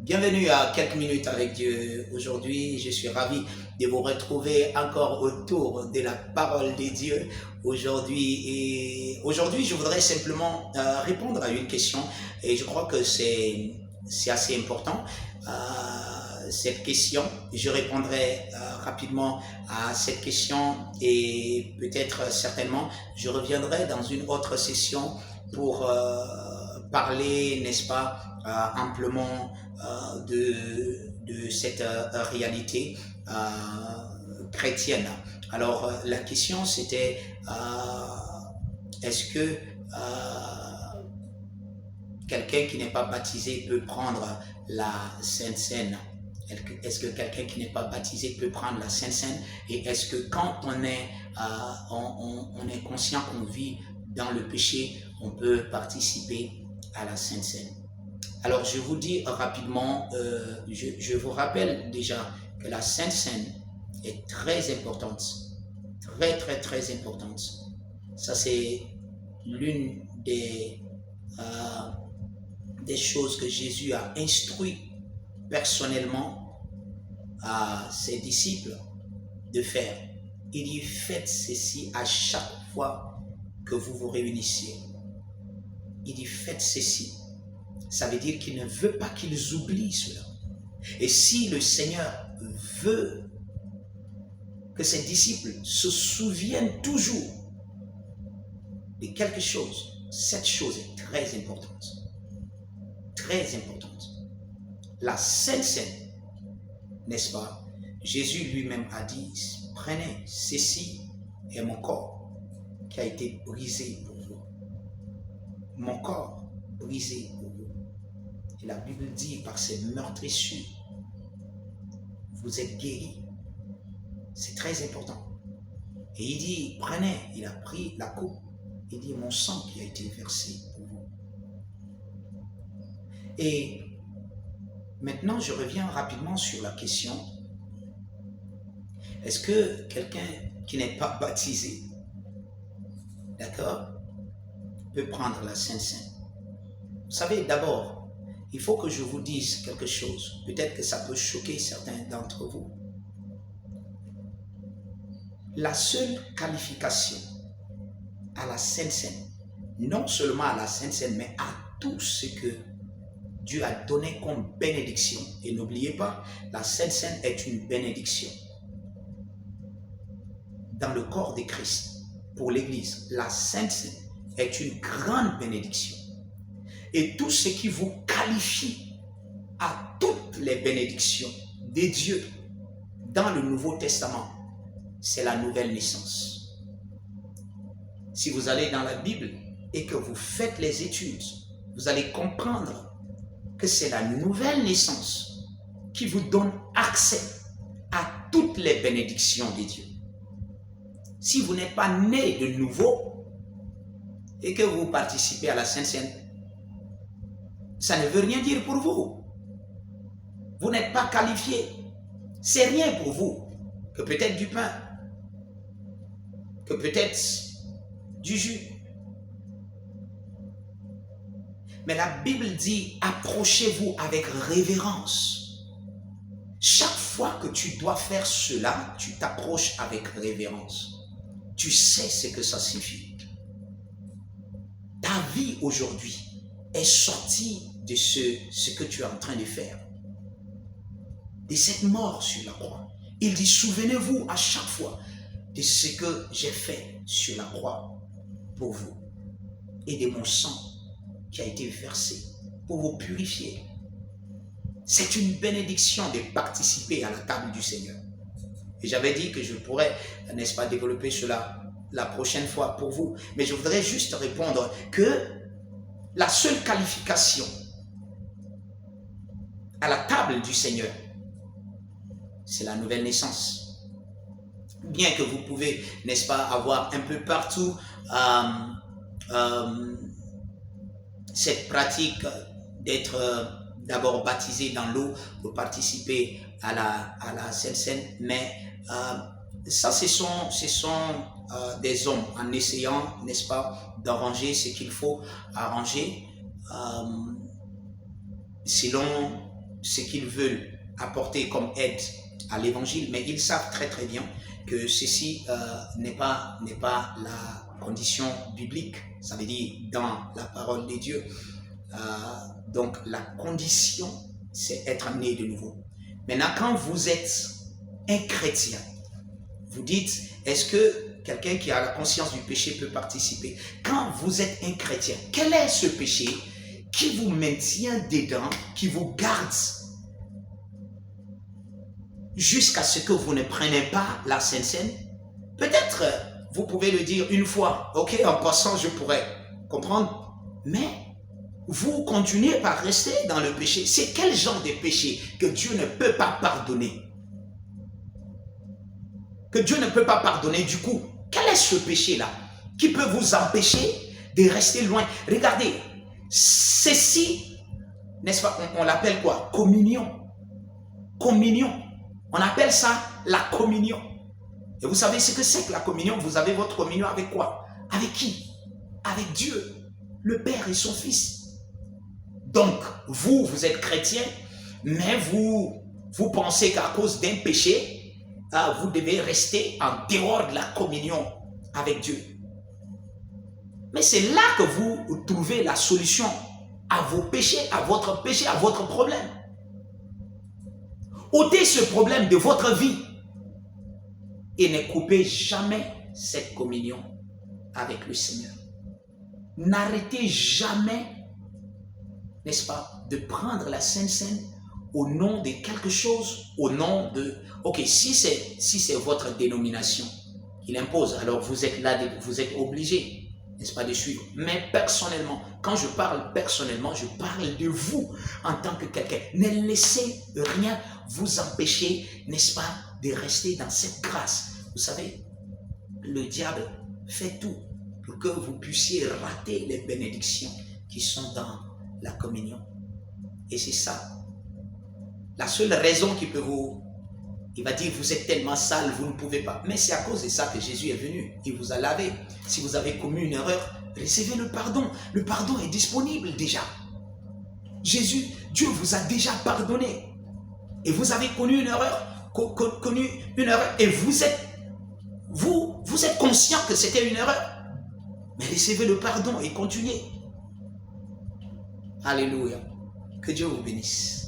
Bienvenue à quelques minutes avec Dieu. Aujourd'hui, je suis ravi de vous retrouver encore autour de la parole de Dieu aujourd'hui, je voudrais simplement répondre à une question et je crois que c'est assez important. Cette question, je répondrai rapidement à cette question et peut-être certainement je reviendrai dans une autre session pour parler, n'est-ce pas, amplement de cette réalité chrétienne. Alors la question c'était est-ce que quelqu'un qui n'est pas baptisé peut prendre la Sainte Seine? Est-ce que quelqu'un qui n'est pas baptisé peut prendre la Sainte Seine? Et est-ce que quand on est conscient qu'on vit dans le péché, on peut participer à la Sainte Seine? Alors je vous dis rapidement, je vous rappelle déjà que la Sainte Seine est très importante, très importante. Ça c'est l'une des choses que Jésus a instruit personnellement à ses disciples de faire. Il dit faites ceci à chaque fois que vous vous réunissez. Il dit faites ceci. Ça veut dire qu'il ne veut pas qu'ils oublient cela. Et si le Seigneur veut que ses disciples se souviennent toujours de quelque chose, cette chose est très importante. Très importante. La Sainte Seine, n'est-ce pas? Jésus lui-même a dit, prenez, ceci est mon corps qui a été brisé pour vous. Mon corps brisé pour vous. Et la Bible dit, par ces meurtrissures, vous êtes guéris. C'est très important. Et il dit, prenez, il a pris la coupe, il dit, mon sang qui a été versé pour vous. Et maintenant, je reviens rapidement sur la question, est-ce que quelqu'un qui n'est pas baptisé, d'accord, peut prendre la Sainte Seine? Vous savez, d'abord, il faut que je vous dise quelque chose. Peut-être que ça peut choquer certains d'entre vous. La seule qualification à la Sainte Seine, non seulement à la Sainte Seine, mais à tout ce que Dieu a donné comme bénédiction. Et n'oubliez pas, la Sainte Seine est une bénédiction. Dans le corps de Christ, pour l'Église, la Sainte Seine est une grande bénédiction. Et tout ce qui vous qualifie à toutes les bénédictions de Dieu dans le Nouveau Testament, c'est la nouvelle naissance. Si vous allez dans la Bible et que vous faites les études, vous allez comprendre que c'est la nouvelle naissance qui vous donne accès à toutes les bénédictions de Dieu. Si vous n'êtes pas né de nouveau et que vous participez à la Sainte Seine, ça ne veut rien dire pour vous. Vous n'êtes pas qualifié. C'est rien pour vous. Que peut-être du pain, que peut-être du jus. Mais la Bible dit, approchez-vous avec révérence. Chaque fois que tu dois faire cela, tu t'approches avec révérence. Tu sais ce que ça signifie. Ta vie aujourd'hui est sortie de ce que tu es en train de faire. De cette mort sur la croix. Il dit, souvenez-vous à chaque fois de ce que j'ai fait sur la croix pour vous. Et de mon sang qui a été versé pour vous purifier. C'est une bénédiction de participer à la table du Seigneur. Et j'avais dit que je pourrais, n'est-ce pas, développer cela la prochaine fois pour vous. Mais je voudrais juste répondre que la seule qualification à la table du Seigneur, c'est la nouvelle naissance. Bien que vous pouvez, n'est-ce pas, avoir un peu partout cette pratique d'être d'abord baptisé dans l'eau pour participer à la Sainte Seine, mais ça ce sont des hommes en essayant, n'est-ce pas, d'arranger ce qu'il faut arranger selon ce qu'ils veulent apporter comme aide à l'évangile, mais ils savent très très bien que ceci n'est pas la condition biblique, ça veut dire dans la parole de Dieu. Donc la condition, c'est être né de nouveau. Maintenant, quand vous êtes un chrétien, vous dites, est-ce que quelqu'un qui a la conscience du péché peut participer? Quand vous êtes un chrétien, quel est ce péché qui vous maintient dedans, qui vous garde jusqu'à ce que vous ne preniez pas la Sainte Seine? Peut-être vous pouvez le dire une fois, ok, en passant je pourrais comprendre, mais vous continuez par rester dans le péché. C'est quel genre de péché que Dieu ne peut pas pardonner? Que Dieu ne peut pas pardonner du coup. Quel est ce péché-là qui peut vous empêcher de rester loin? Regardez, ceci, n'est-ce pas, on l'appelle quoi? Communion. Communion. On appelle ça la communion. Et vous savez ce que c'est que la communion? Vous avez votre communion avec quoi? Avec qui? Avec Dieu, le Père et son Fils. Donc, vous êtes chrétien, mais vous pensez qu'à cause d'un péché, vous devez rester en dehors de la communion avec Dieu. Mais c'est là que vous trouvez la solution à vos péchés, à votre péché, à votre problème. Ôtez ce problème de votre vie et ne coupez jamais cette communion avec le Seigneur. N'arrêtez jamais, n'est-ce pas, de prendre la Sainte Seine au nom de quelque chose, au nom de... Ok, si c'est votre dénomination qui l'impose, alors vous êtes là, vous êtes obligé, n'est-ce pas, de suivre. Mais personnellement, quand je parle personnellement, je parle de vous en tant que quelqu'un. Ne laissez rien vous empêcher, n'est-ce pas, de rester dans cette grâce. Vous savez, le diable fait tout pour que vous puissiez rater les bénédictions qui sont dans la communion. Et c'est ça. La seule raison qui peut vous... Il va dire, vous êtes tellement sale, vous ne pouvez pas. Mais c'est à cause de ça que Jésus est venu. Il vous a lavé. Si vous avez commis une erreur, recevez le pardon. Le pardon est disponible déjà. Jésus, Dieu vous a déjà pardonné. Et vous avez connu une erreur. Et vous êtes conscient que c'était une erreur. Mais recevez le pardon et continuez. Alléluia. Que Dieu vous bénisse.